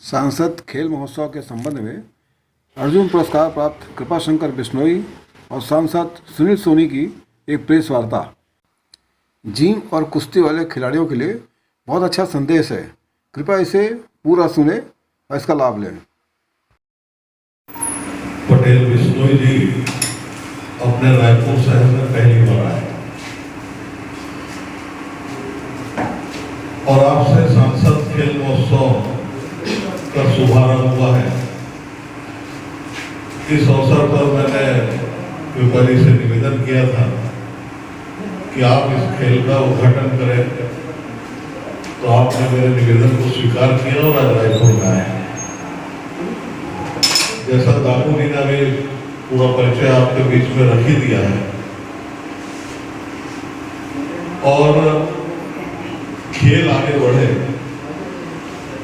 सांसद खेल महोत्सव के संबंध में अर्जुन पुरस्कार प्राप्त कृपाशंकर बिश्नोई और सांसद सुनील सोनी की एक प्रेस वार्ता। जिम और कुश्ती वाले खिलाड़ियों के लिए बहुत अच्छा संदेश है। कृपया इसे पूरा सुने और इसका लाभ लें। पटेल बिश्नोई जी अपने रायपुर शहर में पहली बार आए और आपसे सांसद खेल महोत्सव का शुभारंभ हुआ है। इस अवसर पर मैंने व्यापारी से निवेदन किया था कि आप इस खेल का उद्घाटन करें, तो आपने मेरे निवेदन को स्वीकार किया और आज रायपुर में आए। जैसा दामू जी ने भी पूरा परिचय आपके बीच में रख ही दिया है और खेल आगे बढ़े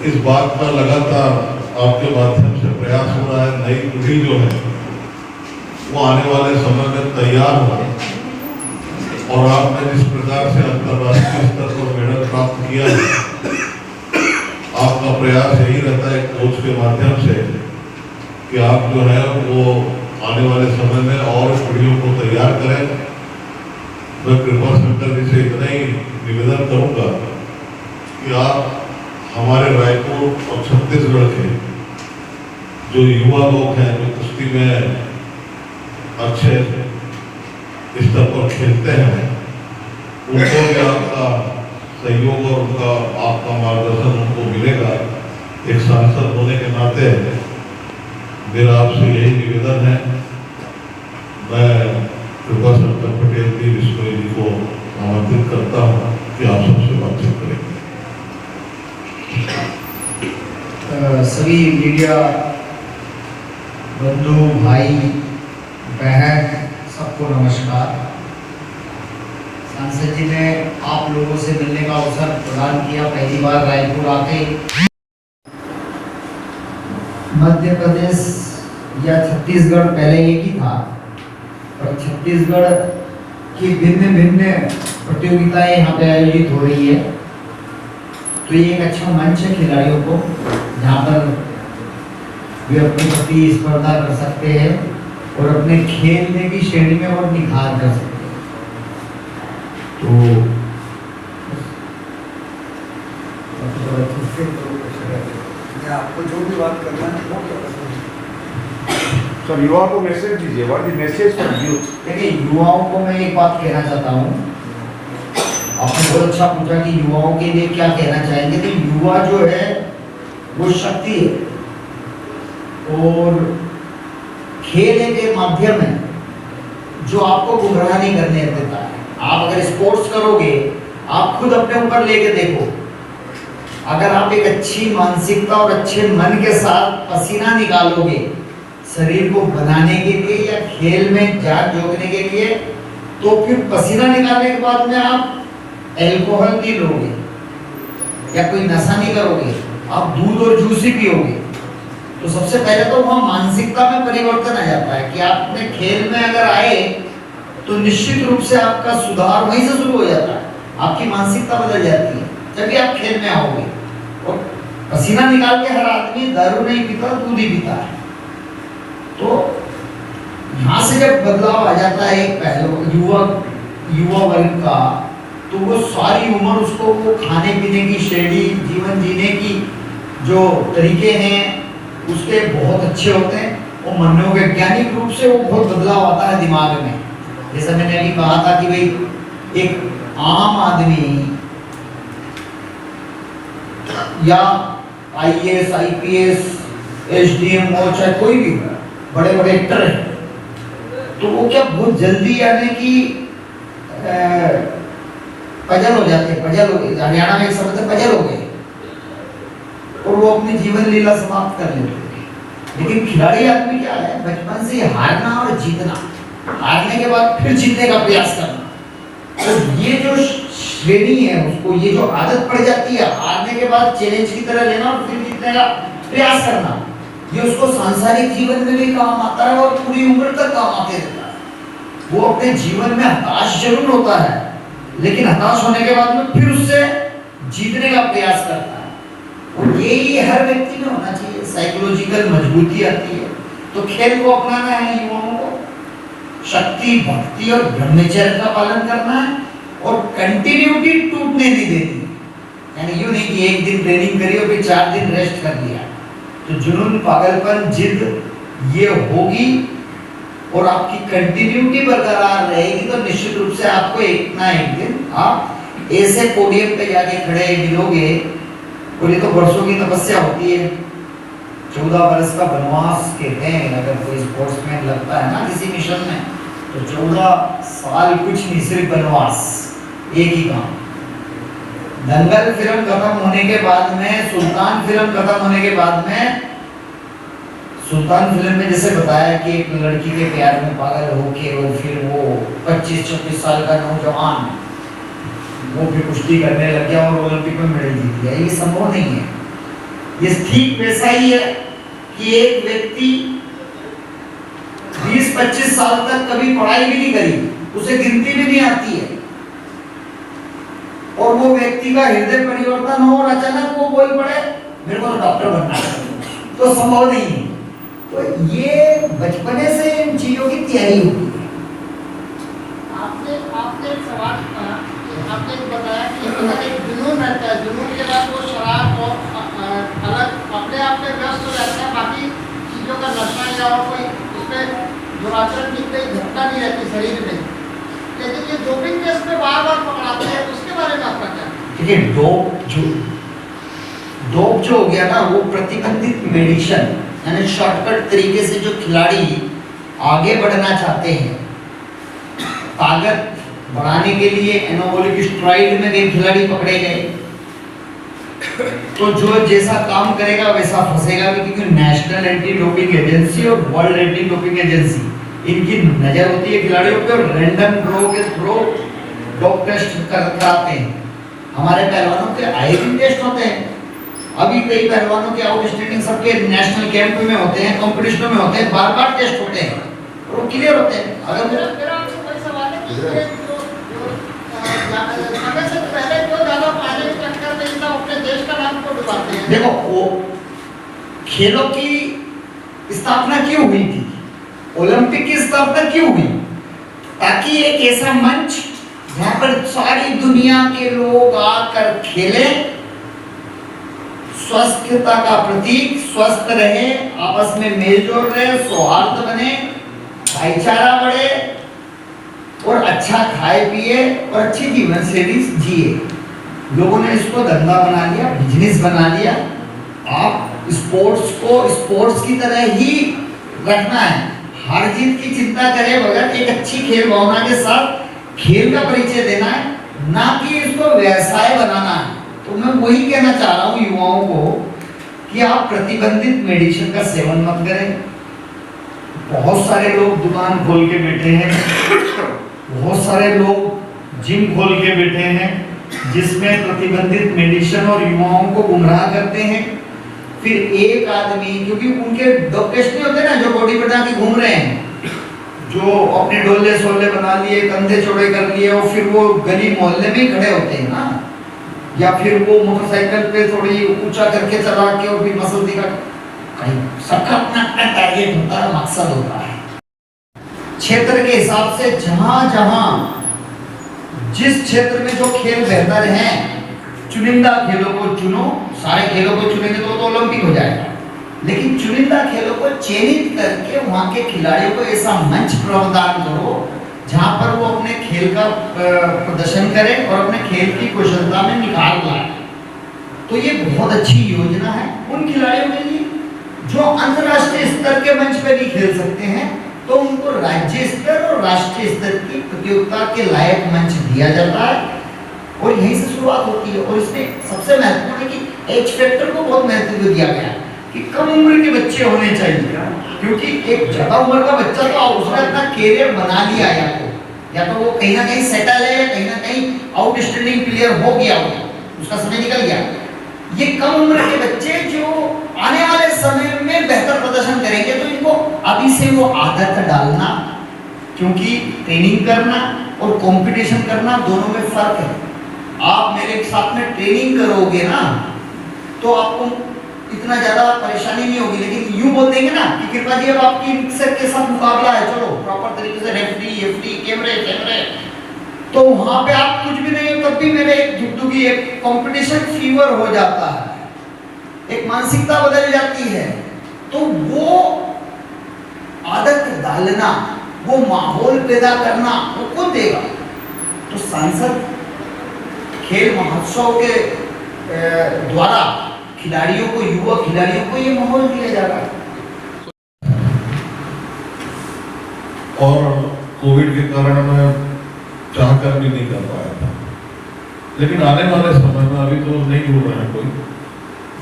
इस बात का लगातार आपके माध्यम से प्रयास हो रहा है। नई पीढ़ी जो है वो आने वाले समय में तैयार हो और आपने जिस प्रकार से अंतर्राष्ट्रीय स्तर पर मेडल प्राप्त किया है, आपका प्रयास यही रहता है कोच के माध्यम से कि आप जो है वो आने वाले समय में और पीढ़ियों को तैयार करें। मैं कृपाशंकर जी से इतना ही निवेदन करूंगा कि आप हमारे रायपुर और छत्तीसगढ़ के जो युवा लोग हैं जो कुश्ती में अच्छे स्तर पर खेलते हैं, उनको भी आपका सहयोग और उनका आपका मार्गदर्शन उनको मिलेगा। एक सांसद होने के नाते मेरा आपसे यही निवेदन है। मैं कृपाशंकर पटेल जी बिश्नोई जी को आमंत्रित करता हूँ कि आप सबसे बातचीत करेंगे। सभी मीडिया बंधु भाई बहन सबको नमस्कार। सांसद जी ने आप लोगों से मिलने का अवसर प्रदान किया। पहली बार रायपुर आके मध्य प्रदेश या छत्तीसगढ़ पहले एक ही था, पर छत्तीसगढ़ की भिन्न भिन्न प्रतियोगिताएं यहाँ पे आयोजित हो रही है, तो ये एक अच्छा मंच है खिलाड़ियों को, जहाँ पर वे अपनी प्रतिस्पर्धा कर सकते हैं और अपने खेलने की श्रेणी में और निखार कर सकते हैं। तो आपको जो भी बात करना है वो कर सकते हैं। सर, युवा को मैसेज दीजिए। What is message for youth? देखिए, युवाओं को मैं एक बात कहना चाहता हूँ। आपने बहुत अच्छा पूछा कि युवाओं के लिए क्या कहना चाहेंगे। तो युवा जो है वो शक्ति है और खेल एक माध्यम है जो आपको गुमराह नहीं करने देता है। आप अगर स्पोर्ट्स करोगे, आप खुद अपने ऊपर लेके देखो, अगर आप एक अच्छी मानसिकता और अच्छे मन के साथ पसीना निकालोगे शरीर को बनाने के लिए या खेल में जान जोड़ने के लिए, तो फिर पसीना निकालने के बाद में आप अल्कोहल नहीं लोगे या कोई नशा नहीं करोगे, आप दूध और जूस ही पियोगे। तो सबसे पहले तो वहाँ मानसिकता में परिवर्तन आ जाता है कि आप अपने खेल में अगर आए तो निश्चित रूप से आपका सुधार वहीं से शुरू हो जाता है। आपकी मानसिकता बदल जाती है जब आप खेल में आओगे। और पसीना निकाल के हर आदमी दारू नहीं पीता, दूध ही पीता है। तो यहाँ से जब बदलाव आ जाता है एक पहलू युवा वर्ग का, तो वो सारी उम्र उसको वो खाने पीने की श्रेणी, जीवन जीने की जो तरीके हैं उसके बहुत अच्छे होते हैं और मनोवैज्ञानिक रूप से वो बहुत बदलाव आता है दिमाग में। जैसा मैंने अभी कहा था कि भाई एक आम आदमी या IAS, IPS, SDM हो, चाहे कोई भी बड़े बड़े एक्टर हैं, तो वो क्या बहुत जल्दी यानी कि पजल हो जाते हैं। पजल हो गए, हरियाणा में एक शब्द है पजल हो गए, और वो अपनी जीवन लीला समाप्त कर लेते हैं। लेकिन खिलाड़ी आदमी क्या है, बचपन से हारना और जीतना, हारने के बाद फिर जीतने का प्रयास करना। तो ये जो श्रेणी है उसको, ये जो आदत पड़ जाती है हारने के बाद चैलेंज की तरह लेना और फिर जीतने का प्रयास करना, ये उसको सांसारिक जीवन में भी काम आता है और पूरी उम्र तक काम आते रहता है। वो अपने जीवन में हताश जरूर होता है, लेकिन हताश होने के बाद में फिर उससे जीतने का प्रयास करता है। और यही हर व्यक्ति में होना चाहिए, साइकोलॉजिकल मजबूती आती है। तो खेल को अपनाना है युवाओं को, शक्ति, भक्ति और ब्रह्मचर्य का पालन करना है और कंटिन्यूटी टूटने नहीं देनी। यानी यूं नहीं कि एक दिन ट्रेनिंग करी और फिर 4 दिन रेस्ट कर दिया। तो जुनून, पागलपन, जिद ये होगी और आपकी कंटिन्यूटी बरकरार रहेगी तो निश्चित रूप से आपको एक ना एक दिन आप ऐसे पोडियम पे जाके खड़े मिलोगे। और ये तो वर्षों की तपस्या होती है, 14 वर्ष का वनवास कहते हैं। अगर कोई स्पोर्ट्समैन लगता है ना किसी मिशन में, तो 14 साल कुछ नहीं, सिर्फ वनवास, एक ही काम। दंगल फिल्म खत्म होने के बाद में, सुल्तान फिल्म खत्म होने के बाद में, सुल्तान फिल्म में जैसे बताया कि एक लड़की के प्यार में पागल होके और फिर वो 25-26 साल का नौजवान वो भी कुश्ती करने लग गया और ओलंपिक में मेडल जीत गया। ये संभव नहीं है। ये ठीक वैसा ही है कि एक व्यक्ति 20-25 साल तक कभी पढ़ाई भी नहीं करी, उसे गिनती भी नहीं आती है, और वो व्यक्ति का हृदय परिवर्तन हो और अचानक वो बोल पड़े मेरे को तो डॉक्टर बनना है, तो संभव नहीं है। तो ये बचपने से इन चीजों की तैयारी होती है। आपने एक सवाल कहा कि आपने बताया कि अगर एक जुनून रहता है, जुनून के बाद वो शराब और अलग अपने आप में व्यस्त हो जाता है, बाकी चीज़ों का नशा या और कोई उसमें दुराचरण की कोई घटना नहीं रहती शरीर में, लेकिन ये डोपिंग केस में बार बार पकड़ाते हैं, उसके बारे में आपका क्या? देखिए, डोप जो हो गया ना, वो प्रतिबंधित मेडिसिन, यानी शॉर्टकट तरीके से जो खिलाड़ी आगे बढ़ना चाहते हैं, ताकत बढ़ाने के लिए एनाबॉलिक स्टेरॉइड में कई खिलाड़ी पकड़े गए, तो जो जैसा काम करेगा वैसा फंसेगा भी, क्योंकि नेशनल एंटी डोपिंग एजेंसी और वर्ल्ड एंटी डोपिंग एजेंसी इनकी नजर होती है खिलाड़ियों पे और रैंडम ड्रॉ के थ्रू डोप टेस्ट कराते हैं। हमारे पहलवानों के आईवी टेस्ट होते हैं, अभी कई पहलवानों के आउटस्टैंडिंग सबके नेशनल कैंप में होते हैं, कंपटीशन में होते हैं, बार-बार टेस्ट होते हैं और वो क्लियर होते हैं। अगर मेरा आपसे कोई सवाल है कि ये जो समय से पहले जो ज़्यादा पानी के चक्कर में इतना अपने देश का नाम को डुबाते हैं। देखो, वो खेलों की स्थापना क्यों हुई थी, ओलंपिक की स्थापना क्यों हुई, ताकि एक ऐसा मंच जहाँ पर सारी दुनिया के लोग आकर खेलें, स्वस्थता का प्रतीक, स्वस्थ रहे, आपस में मेलजोल रहे, सौहार्द बने, भाईचारा बढ़े और अच्छा खाए पिए और अच्छी जीवन शैली जिए। लोगों ने इसको धंधा बना लिया, बिजनेस बना लिया। आप स्पोर्ट्स को स्पोर्ट्स की तरह ही रखना है, हार जीत की चिंता करे बगैर एक अच्छी खेल भावना के साथ खेल का परिचय देना है, ना कि इसको व्यवसाय बनाना है। तो मैं वही कहना चाह रहा हूँ युवाओं को कि आप प्रतिबंधित मेडिसिन का सेवन मत करें। बहुत सारे लोग दुकान खोल के बैठे हैं, बहुत सारे लोग जिम खोल के बैठे हैं, जिसमें प्रतिबंधित मेडिसिन और युवाओं को गुमराह करते हैं। फिर एक आदमी, क्योंकि उनके डॉक्टर्स नहीं होते ना जो बॉडी बना के घूम रहे हैं, जो अपने डोले सोले बना लिए, कंधे चौड़े कर लिए और फिर वो गली मोहल्ले में ही खड़े होते हैं ना, या फिर वो मोटरसाइकिल पे थोड़ी ऊंचा करके चला के और भी मसल दिखा, सबका अपना अपना टारगेट होता है, मकसद होता है। क्षेत्र के हिसाब से जहां जहां जिस क्षेत्र में जो खेल बेहतर हैं, चुनिंदा खेलों को चुनो। सारे खेलों को चुनेंगे तो ओलंपिक हो जाएगा, लेकिन चुनिंदा खेलों को चयनित करके वहां के खिलाड़ियों को ऐसा मंच प्रदान करो जहां पर वो अपने खेल का प्रदर्शन करें और अपने खेल की कुशलता में निखार लाए। तो ये बहुत अच्छी योजना है उन खिलाड़ियों के लिए जो अंतर्राष्ट्रीय स्तर के मंच पर नहीं खेल सकते हैं, तो उनको राज्य स्तर और राष्ट्रीय स्तर की प्रतियोगिता के लायक मंच दिया जाता है और यहीं से शुरुआत होती है। और इसमें सबसे महत्वपूर्ण है कि एज फैक्टर को बहुत महत्व दिया गया है कि कम उम्र के बच्चे होने चाहिए, क्योंकि एक ज्यादा उम्र का बच्चा तो उसने अपना कैरियर बना लिया, या तो वो कहीं ना कहीं सेटल है, या कहीं ना कहीं आउटस्टैंडिंग प्लेयर हो गया, उसका समय निकल गया। ये कम उम्र के बच्चे जो आने वाले समय में बेहतर प्रदर्शन करेंगे, तो इनको अभी से वो आदत डालना, क्योंकि ट्रेनिंग करना और कंपटीशन करना दोनों में फर्क है। आप मेरे साथ में ट्रेनिंग करोगे ना, तो आपको इतना ज़्यादा परेशानी नहीं होगी। लेकिन यूँ बोल देंगे ना कि कृपा जी अब आपकी मिक्सर के साथ मुकाबला है, चलो प्रॉपर तरीके से रेफरी कैमरे, तो वहाँ पे आप कुछ भी नहीं हो तब भी मेरे एक झुकझुकी एक कंपटीशन फीवर हो जाता है, एक मानसिकता बदल जाती है। तो वो आदत डालना, वो माहौल पैदा करना वो कौन देगा? तो सांसद खेल महोत्सव के द्वारा खिलाड़ियों को, युवा खिलाड़ियों को ये माहौल दिया जा रहा है। और कोविड के कारण मैं चाहकर भी नहीं कर पाया था, लेकिन आने वाले समय में, अभी तो नहीं हो रहा है कोई,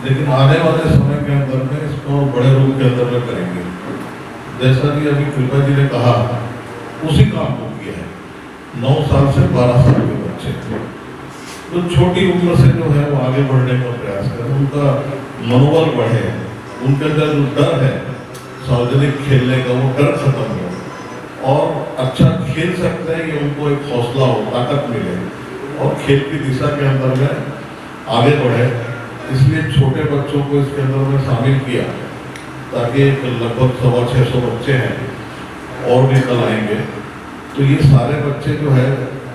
लेकिन आने वाले समय के अंदर में इसको बड़े रूप के अंदर में करेंगे। जैसा कि अभी कृपा जी ने कहा, उसी काम को किया है। 9 साल से 12 साल के बच्चे तो छोटी उम्र से जो है वो आगे बढ़ने का प्रयास करें, उनका मनोबल बढ़े, उनके अंदर जो डर है सार्वजनिक खेलने का वो डर खत्म हो और अच्छा खेल सकते हैं, ये उनको एक हौसला हो, ताकत मिले और खेल की दिशा के अंदर में आगे बढ़े। इसलिए छोटे बच्चों को इसके अंदर में शामिल किया ताकि लगभग 650 बच्चे हैं और भी कल आएंगे। तो ये सारे बच्चे जो है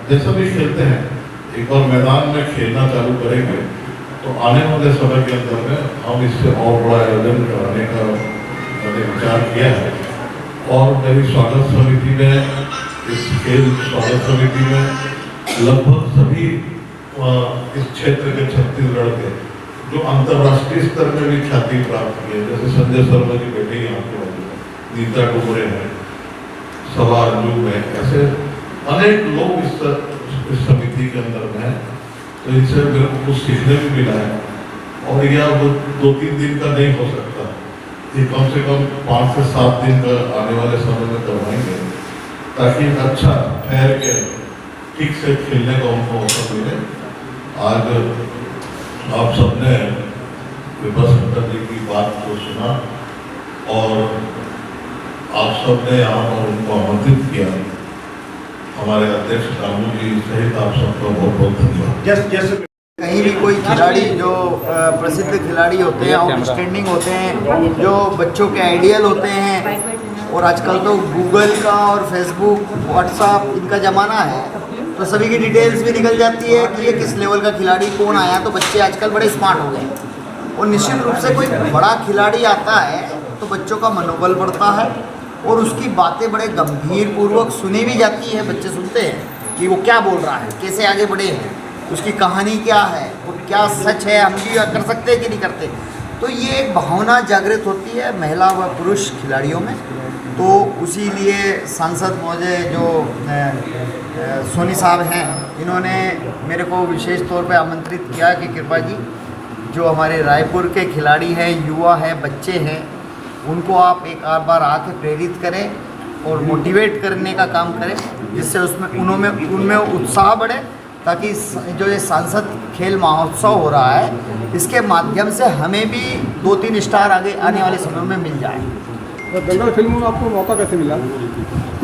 जैसा भी खेलते हैं, एक बार मैदान में खेलना चालू करेंगे तो आने वाले समय के अंदर में हम इससे और बड़ा आयोजन कराने का मैंने विचार किया है। और मेरी स्वागत समिति में, इस खेल स्वागत समिति में लगभग सभी इस क्षेत्र के छत्तीसगढ़ के जो अंतर्राष्ट्रीय स्तर में भी ख्याति प्राप्त की है, जैसे संजय शर्मा की बेटी यहाँ के नीता डुमरे हैं, सभा अंजुम है, ऐसे अनेक लोग इस समिति के अंदर में है। तो इनसे मेरे को कुछ सीखने भी मिला है। और यह 2-3 दिन का नहीं हो सकता, ये कम से कम 5 से 7 दिन का आने वाले समय में करवाएंगे ताकि एक अच्छा ठहर के ठीक से खेलने का उनको अवसर मिले। आज आप सबने कृपा शंकर जी की बात को सुना और आप सबने यहाँ पर उनको आमंत्रित किया। हमारे अध्यक्ष कानू जी सहित आप सबका बहुत बहुत धन्यवाद। कहीं भी कोई खिलाड़ी जो प्रसिद्ध खिलाड़ी होते हैं, आउटस्टैंडिंग होते हैं, जो बच्चों के आइडियल होते हैं, और आजकल तो गूगल का और फेसबुक, व्हाट्सएप इनका ज़माना है, तो सभी की डिटेल्स भी निकल जाती है कि ये किस लेवल का खिलाड़ी कौन आया। तो बच्चे आजकल बड़े स्मार्ट हो गए और निश्चित रूप से कोई बड़ा खिलाड़ी आता है तो बच्चों का मनोबल बढ़ता है और उसकी बातें बड़े गंभीर पूर्वक सुनी भी जाती है। बच्चे सुनते हैं कि वो क्या बोल रहा है, कैसे आगे बढ़े हैं, उसकी कहानी क्या है, वो क्या सच है, हम भी कर सकते हैं कि नहीं करते। तो ये एक भावना जागृत होती है महिला व पुरुष खिलाड़ियों में। तो उसी लिए सांसद महोदय जो सोनी साहब हैं, इन्होंने मेरे को विशेष तौर पे आमंत्रित किया कि कृपा जी जो हमारे रायपुर के खिलाड़ी हैं, युवा हैं, बच्चे हैं, उनको आप एक बार आके प्रेरित करें और मोटिवेट करने का काम करें, जिससे उनमें उत्साह बढ़े, ताकि जो ये सांसद खेल महोत्सव हो रहा है इसके माध्यम से हमें भी 2-3 स्टार आगे आने वाले समय में मिल जाए। तो दंगल फिल्म में आपको मौका कैसे मिला?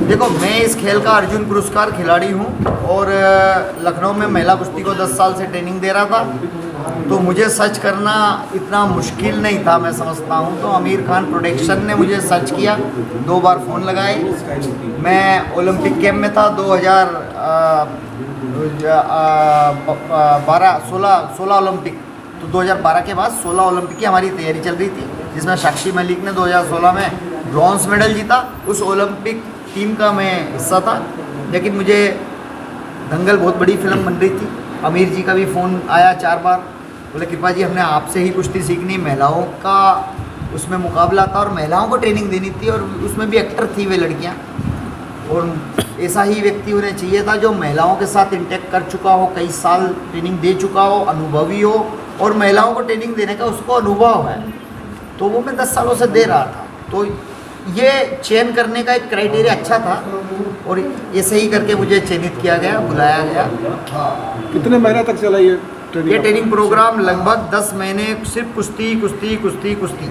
देखो, मैं इस खेल का अर्जुन पुरस्कार खिलाड़ी हूँ और लखनऊ में महिला कुश्ती को 10 साल से ट्रेनिंग दे रहा था। तो मुझे सर्च करना इतना मुश्किल नहीं था, मैं समझता हूँ। तो आमिर खान प्रोडक्शन ने मुझे सर्च किया, 2 बार फ़ोन लगाए। मैं ओलंपिक कैंप में था 16 ओलंपिक, तो 2012 के बाद 16 ओलंपिक की हमारी तैयारी चल रही थी, जिसमें साक्षी मलिक ने 2016 में ब्रॉन्ज मेडल जीता। उस ओलंपिक टीम का मैं हिस्सा था। लेकिन मुझे दंगल बहुत बड़ी फिल्म बन रही थी। आमिर जी का भी फ़ोन आया 4 बार, बोले कृपा जी हमने आपसे ही कुश्ती सीखनी, महिलाओं का उसमें मुकाबला था और महिलाओं को ट्रेनिंग देनी थी और उसमें भी एक्टर थी वे लड़कियाँ, और ऐसा ही व्यक्ति उन्हें चाहिए था जो महिलाओं के साथ इंटैक्ट कर चुका हो, कई साल ट्रेनिंग दे चुका हो, अनुभवी हो और महिलाओं को ट्रेनिंग देने का उसको अनुभव है। तो वो मैं 10 सालों से दे रहा था। तो ये चयन करने का एक क्राइटेरिया अच्छा था और ऐसे ही करके मुझे चयनित किया गया, बुलाया गया। कितने महीने तक चला ये ट्रेनिंग प्रोग्राम? लगभग 10 महीने सिर्फ कुश्ती कुश्ती कुश्ती कुश्ती।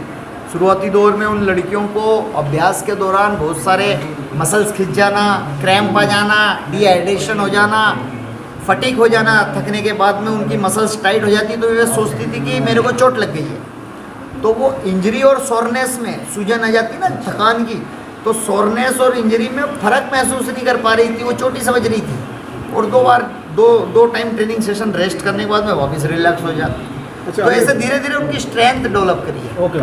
शुरुआती दौर में उन लड़कियों को अभ्यास के दौरान बहुत सारे मसल्स खिंच जाना, क्रैम्प आ जाना, डिहाइड्रेशन हो जाना, फटीक हो जाना, थकने के बाद में उनकी मसल्स टाइट हो जाती, तो वे सोचती थी कि मेरे को चोट लग गई है। तो वो इंजरी और सोरनेस में सूजन आ जाती ना थकान की, तो सोरनेस और इंजरी में फ़र्क महसूस नहीं कर पा रही थी, वो चोट ही समझ रही थी। और दो टाइम ट्रेनिंग सेशन रेस्ट करने के बाद में वापस रिलैक्स हो जाती। अच्छा, तो ऐसे धीरे धीरे उनकी स्ट्रेंथ डेवलप करी है। ओके।